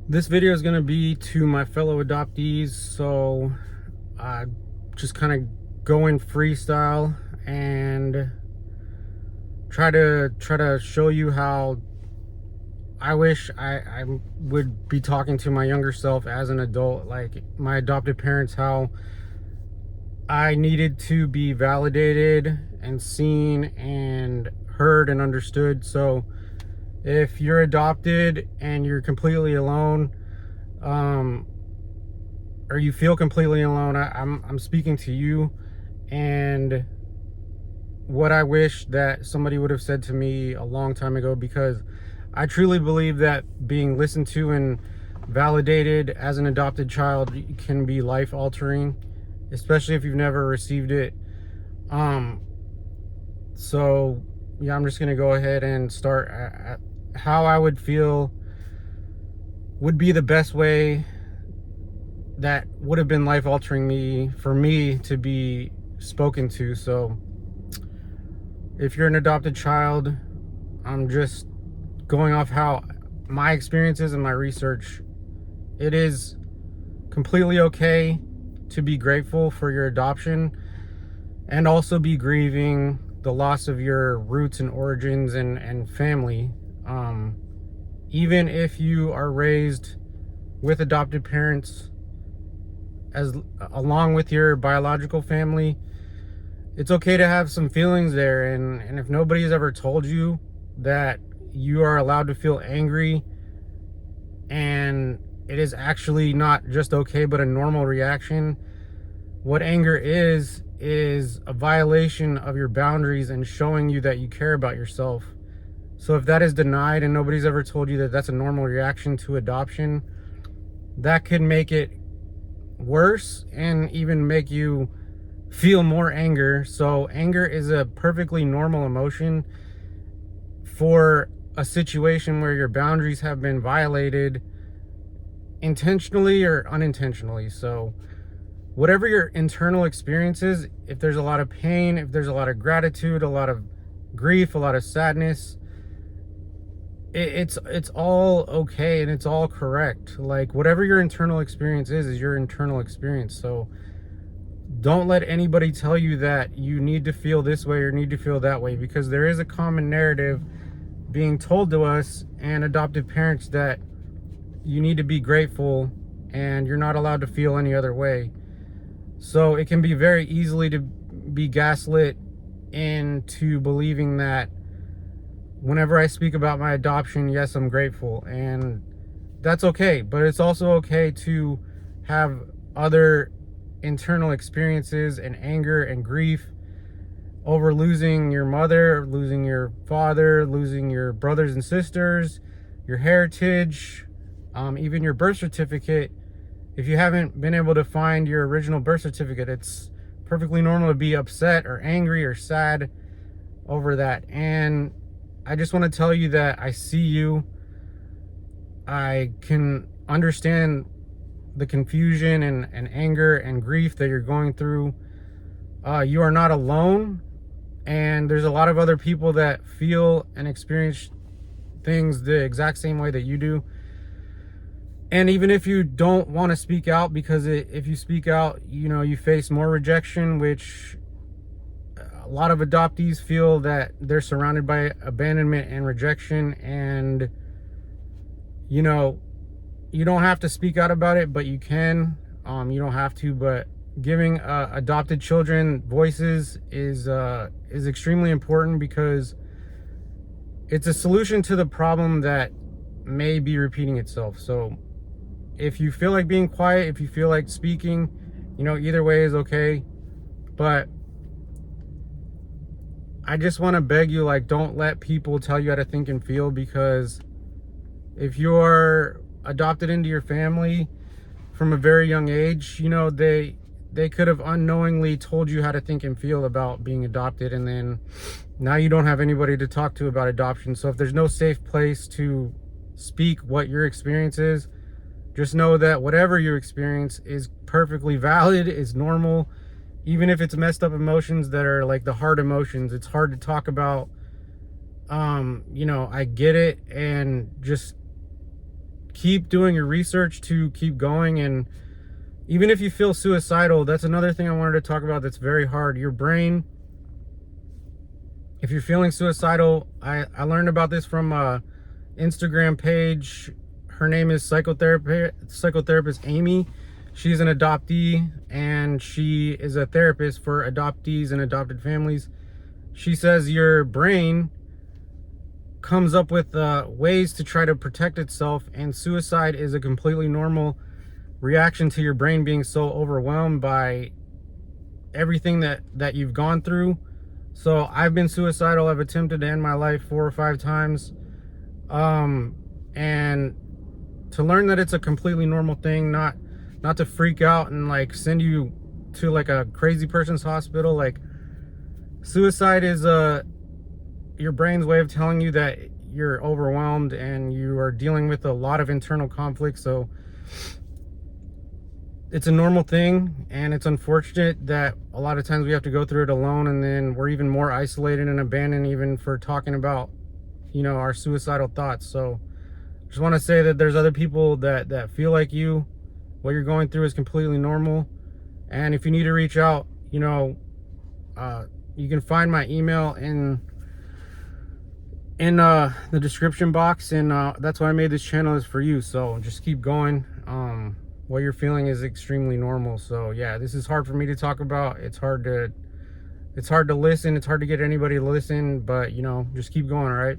This video is going to be to my fellow adoptees, so just kind of go in freestyle and try to show you how I wish I would be talking to my younger self as an adult, like my adopted parents, how I needed to be validated and seen and heard and understood. So if you're adopted and you're completely alone, or you feel completely alone, I'm speaking to you, and what I wish that somebody would have said to me a long time ago, because I truly believe that being listened to and validated as an adopted child can be life altering, especially if you've never received it. So yeah, I'm just gonna go ahead and start at how I would feel would be the best way that would have been life altering me for me to be spoken to. So if you're an adopted child, I'm just going off how my experiences and my research. It is completely okay to be grateful for your adoption and also be grieving the loss of your roots and origins and family. Even if you are raised with adopted parents as along with your biological family, it's okay to have some feelings there. And if nobody's ever told you that you are allowed to feel angry, and it is actually not just okay but a normal reaction, what anger is a violation of your boundaries and showing you that you care about yourself. So if that is denied and nobody's ever told you that that's a normal reaction to adoption, that could make it worse and even make you feel more anger. So anger is a perfectly normal emotion for a situation where your boundaries have been violated intentionally or unintentionally. So whatever your internal experience is, if there's a lot of pain, if there's a lot of gratitude, a lot of grief, a lot of sadness, it's all okay and it's all correct. Like whatever your internal experience is your internal experience. So don't let anybody tell you that you need to feel this way or need to feel that way, because there is a common narrative being told to us and adoptive parents that you need to be grateful and you're not allowed to feel any other way. So it can be very easily to be gaslit into believing that whenever I speak about my adoption, yes, I'm grateful, and that's okay. But it's also okay to have other internal experiences and anger and grief over losing your mother, losing your father, losing your brothers and sisters, your heritage, even your birth certificate. If you haven't been able to find your original birth certificate, it's perfectly normal to be upset or angry or sad over that. And I just want to tell you that I see you. I can understand the confusion and anger and grief that you're going through. You are not alone, and there's a lot of other people that feel and experience things the exact same way that you do. And even if you don't want to speak out, because if you speak out, you face more rejection, which a lot of adoptees feel that they're surrounded by abandonment and rejection. And you don't have to speak out about it, but you can. You don't have to, but giving adopted children voices is extremely important, because it's a solution to the problem that may be repeating itself. So if you feel like being quiet, if you feel like speaking, either way is okay. But I just want to beg you, like, don't let people tell you how to think and feel, because if you're adopted into your family from a very young age, they could have unknowingly told you how to think and feel about being adopted, and then now you don't have anybody to talk to about adoption. So if there's no safe place to speak what your experience is, just know that whatever you experience is perfectly valid, is normal. Even if it's messed up emotions that are like the hard emotions, it's hard to talk about. I get it, and just keep doing your research, to keep going. And even if you feel suicidal, that's another thing I wanted to talk about that's very hard. Your brain, if you're feeling suicidal, I learned about this from a Instagram page. Her name is psychotherapist Amy. She's an adoptee, and she is a therapist for adoptees and adopted families. She says your brain comes up with ways to try to protect itself, and suicide is a completely normal reaction to your brain being so overwhelmed by everything that you've gone through. So I've been suicidal. I've attempted to end my life 4 or 5 times. And to learn that it's a completely normal thing, not to freak out and like send you to like a crazy person's hospital. Like, suicide is your brain's way of telling you that you're overwhelmed and you are dealing with a lot of internal conflict. So it's a normal thing, and it's unfortunate that a lot of times we have to go through it alone, and then we're even more isolated and abandoned even for talking about, our suicidal thoughts. So just want to say that there's other people that feel like you. What you're going through is completely normal. And if you need to reach out, you can find my email in the description box, and that's why I made this channel, is for you. So just keep going. What you're feeling is extremely normal. So yeah, this is hard for me to talk about. It's hard to listen. It's hard to get anybody to listen, but just keep going. All right.